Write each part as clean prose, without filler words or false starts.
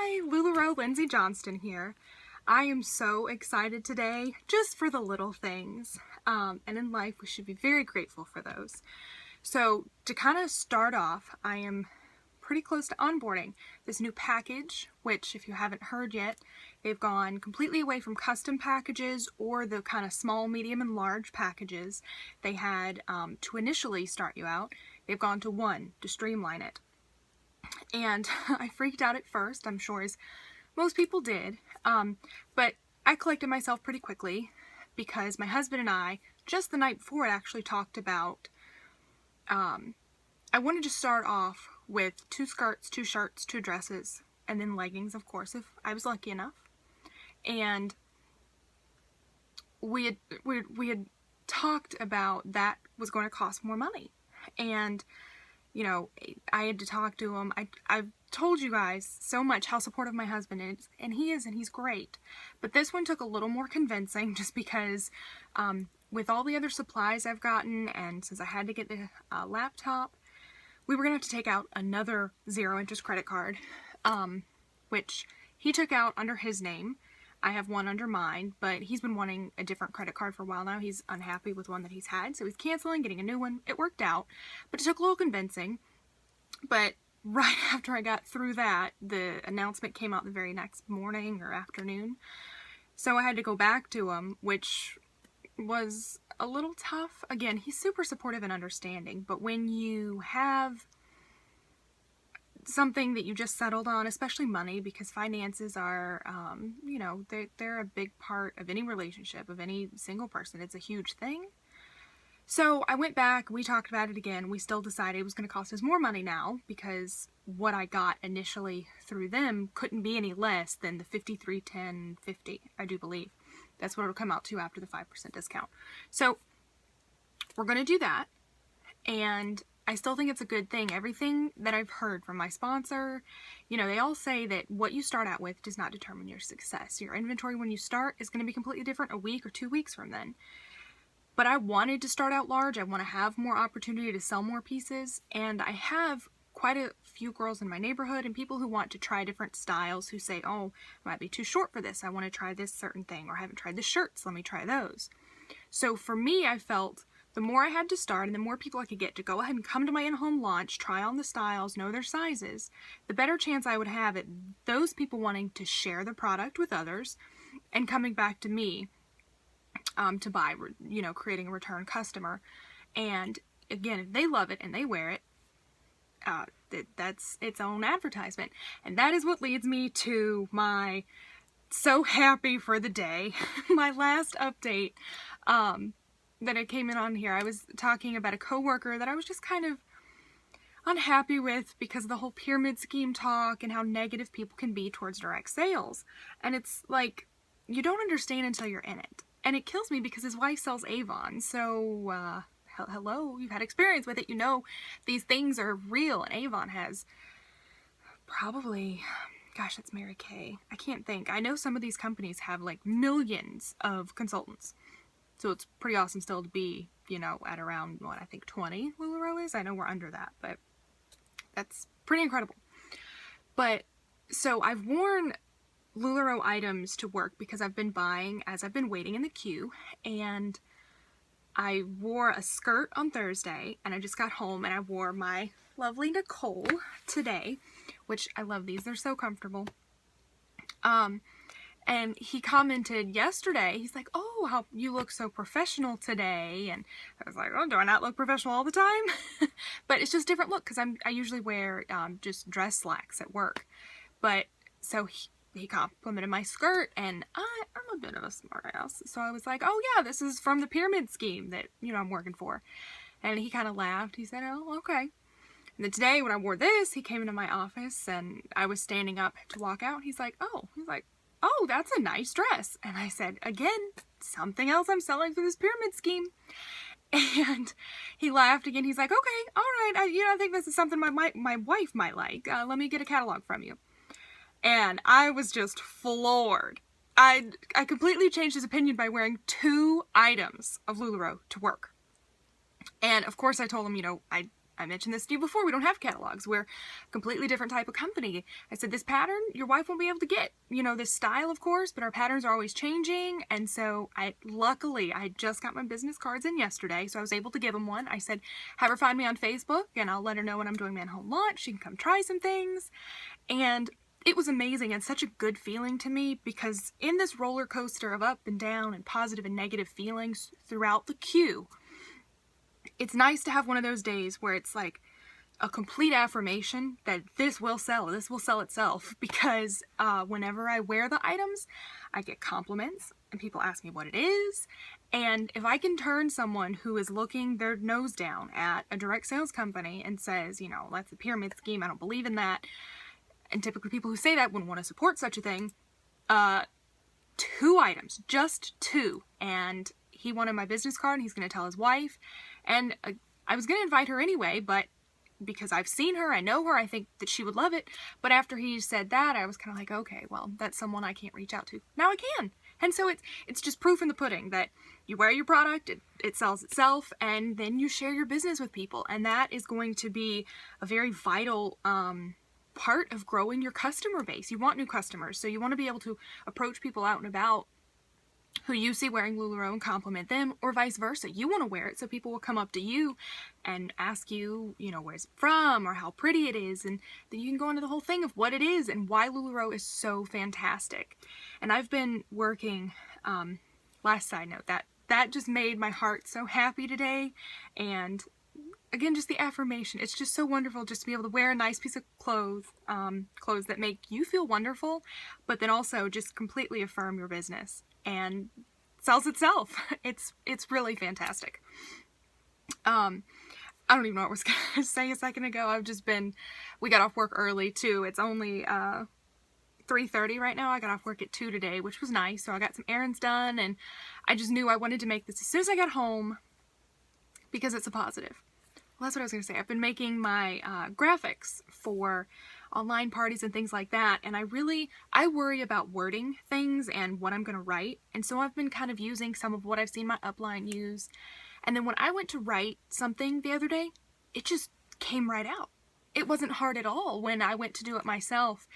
Hi, Lularoe Lindsay Johnston here. I am so excited today just for the little things. And in life, we should be very grateful for those. So to kind of start off, I am pretty close to onboarding this new package, which if you haven't heard yet, they've gone completely away from custom packages or the kind of small, medium, and large packages they had to initially start you out. They've gone to one to streamline it. And I freaked out at first, I'm sure as most people did, but I collected myself pretty quickly because my husband and I, just the night before, actually talked about, I wanted to start off with 2 skirts, 2 shirts, 2 dresses, and then leggings, of course, if I was lucky enough. And we had talked about that was going to cost more money. And you know, I had to talk to him. I've told you guys so much how supportive my husband is, and he's great. But this one took a little more convincing just because with all the other supplies I've gotten, and since I had to get the laptop, we were going to have to take out another 0-interest credit card, which he took out under his name. I have one under mine, but he's been wanting a different credit card for a while now. He's unhappy with one that he's had, so he's canceling, getting a new one. It worked out, but it took a little convincing. But right after I got through that, the announcement came out the very next morning or afternoon. So I had to go back to him, which was a little tough. Again, he's super supportive and understanding, but when you have something that you just settled on, especially money, because finances are, you know, they're a big part of any relationship, of any single person. It's a huge thing. So I went back, we talked about it again. We still decided it was going to cost us more money now because what I got initially through them couldn't be any less than the $53.10.50, I do believe. That's what it'll come out to after the 5% discount. So we're going to do that, and I still think it's a good thing. Everything that I've heard from my sponsor, you know, they all say that what you start out with does not determine your success. Your inventory when you start is going to be completely different a week or 2 weeks from then. But I wanted to start out large. I want to have more opportunity to sell more pieces. And I have quite a few girls in my neighborhood and people who want to try different styles who say, oh, I might be too short for this. I want to try this certain thing, or I haven't tried the shirts. Let me try those. So for me, I felt the more I had to start and the more people I could get to go ahead and come to my in-home launch, try on the styles, know their sizes, the better chance I would have at those people wanting to share the product with others and coming back to me to buy, you know, creating a return customer. And again, if they love it and they wear it, that's its own advertisement. And that is what leads me to my so happy for the day, my last update, that I came in on here. I was talking about a coworker that I was just kind of unhappy with because of the whole pyramid scheme talk and how negative people can be towards direct sales. And it's like, you don't understand until you're in it. And it kills me because his wife sells Avon. So, hello, you've had experience with it. You know these things are real. And Avon has probably, gosh, that's Mary Kay. I can't think. I know some of these companies have like millions of consultants. So it's pretty awesome still to be, you know, at around, what, I think 20 Lularoe is? I know we're under that, but that's pretty incredible. But, so I've worn Lularoe items to work because I've been buying as I've been waiting in the queue, and I wore a skirt on Thursday, and I just got home, and I wore my lovely Nicole today, which I love these. They're so comfortable. And he commented yesterday, he's like, oh, how you look so professional today. And I was like, oh, do I not look professional all the time? But it's just a different look because I usually wear just dress slacks at work. But so he complimented my skirt, and I'm a bit of a smart ass. So I was like, oh yeah, this is from the pyramid scheme that, you know, I'm working for. And he kind of laughed. He said, oh, okay. And then today when I wore this, he came into my office and I was standing up to walk out. He's like, oh, that's a nice dress. And I said, again, something else I'm selling through this pyramid scheme. And he laughed again. He's like, okay, all right. I think this is something my wife might like. Let me get a catalog from you. And I was just floored. I completely changed his opinion by wearing 2 items of Lularoe to work. And of course I told him, you know, I I mentioned this to you before, we don't have catalogs. We're a completely different type of company. I said, this pattern, your wife won't be able to get, this style, of course, but our patterns are always changing. And so luckily, I just got my business cards in yesterday, so I was able to give them one. I said, have her find me on Facebook, and I'll let her know when I'm doing my home launch. She can come try some things. And it was amazing and such a good feeling to me, because in this roller coaster of up and down and positive and negative feelings throughout the queue, it's nice to have one of those days where it's like a complete affirmation that this will sell itself, because whenever I wear the items, I get compliments and people ask me what it is. And if I can turn someone who is looking their nose down at a direct sales company and says, that's a pyramid scheme, I don't believe in that, and typically people who say that wouldn't want to support such a thing, 2 items, just 2, and he wanted my business card and he's going to tell his wife. And I was going to invite her anyway, but because I've seen her, I know her, I think that she would love it. But after he said that, I was kind of like, okay, well, that's someone I can't reach out to. Now I can. And so it's just proof in the pudding that you wear your product, it sells itself, and then you share your business with people. And that is going to be a very vital part of growing your customer base. You want new customers, so you want to be able to approach people out and about who you see wearing Lularoe and compliment them, or vice versa. You want to wear it so people will come up to you and ask you, where's it from or how pretty it is, and then you can go into the whole thing of what it is and why Lularoe is so fantastic. And I've been working, last side note, that just made my heart so happy today. And again, just the affirmation. It's just so wonderful just to be able to wear a nice piece of clothes that make you feel wonderful, but then also just completely affirm your business and sells itself. It's really fantastic. I don't even know what I was going to say a second ago. We got off work early too. It's only 3:30 right now. I got off work at 2 today, which was nice. So I got some errands done, and I just knew I wanted to make this as soon as I got home because it's a positive. Well, that's what I was going to say. I've been making my graphics for online parties and things like that, and I worry about wording things and what I'm going to write, and so I've been kind of using some of what I've seen my upline use. And then when I went to write something the other day, it just came right out. It wasn't hard at all when I went to do it myself.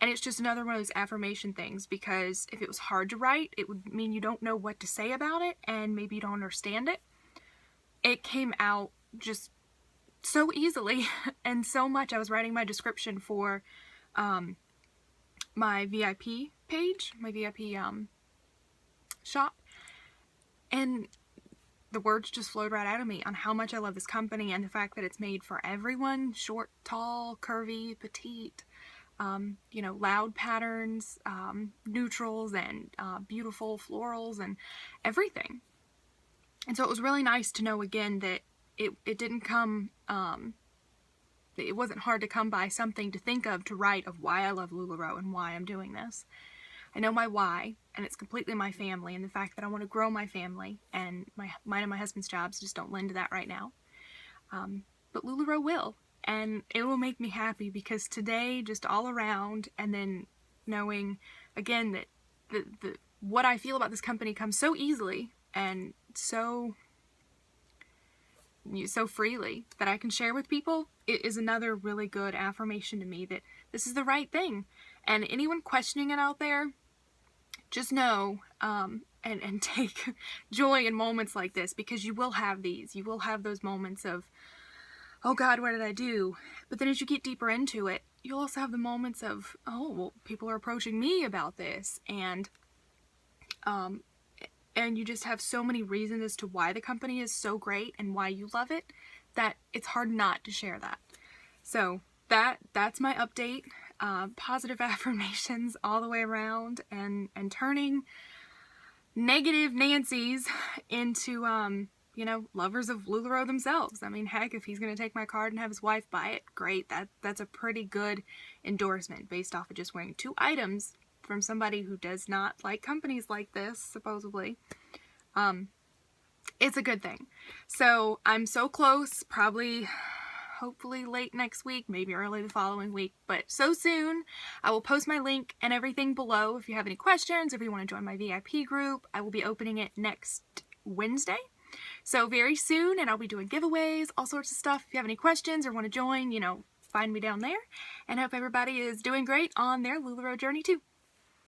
And it's just another one of those affirmation things, because if it was hard to write, it would mean you don't know what to say about it, and maybe you don't understand it. It came out just so easily and so much. I was writing my description for my VIP page, my VIP shop, and the words just flowed right out of me on how much I love this company and the fact that it's made for everyone: short, tall, curvy, petite, loud patterns, neutrals, and beautiful florals and everything. And so it was really nice to know again that it didn't come, it wasn't hard to come by something to think of, to write, of why I love Lularoe and why I'm doing this. I know my why, and it's completely my family and the fact that I want to grow my family, and mine and my husband's jobs just don't lend to that right now. But Lularoe will, and it will make me happy, because today, just all around, and then knowing again that the what I feel about this company comes so easily and so freely that I can share with people, it is another really good affirmation to me that this is the right thing. And anyone questioning it out there, just know and take joy in moments like this, because you will have these. You will have those moments of, oh God, what did I do? But then as you get deeper into it, you'll also have the moments of, oh, well, people are approaching me about this, and you just have so many reasons as to why the company is so great and why you love it, that it's hard not to share that. So that's my update. Positive affirmations all the way around, and turning negative Nancy's into, lovers of Lularoe themselves. I mean, heck, if he's going to take my card and have his wife buy it, great. That's a pretty good endorsement based off of just wearing 2 items from somebody who does not like companies like this, supposedly. It's a good thing. So I'm so close, probably, hopefully late next week, maybe early the following week, but so soon. I will post my link and everything below if you have any questions, if you want to join my VIP group. I will be opening it next Wednesday. So very soon, and I'll be doing giveaways, all sorts of stuff. If you have any questions or want to join, find me down there. And hope everybody is doing great on their Lularoe journey too.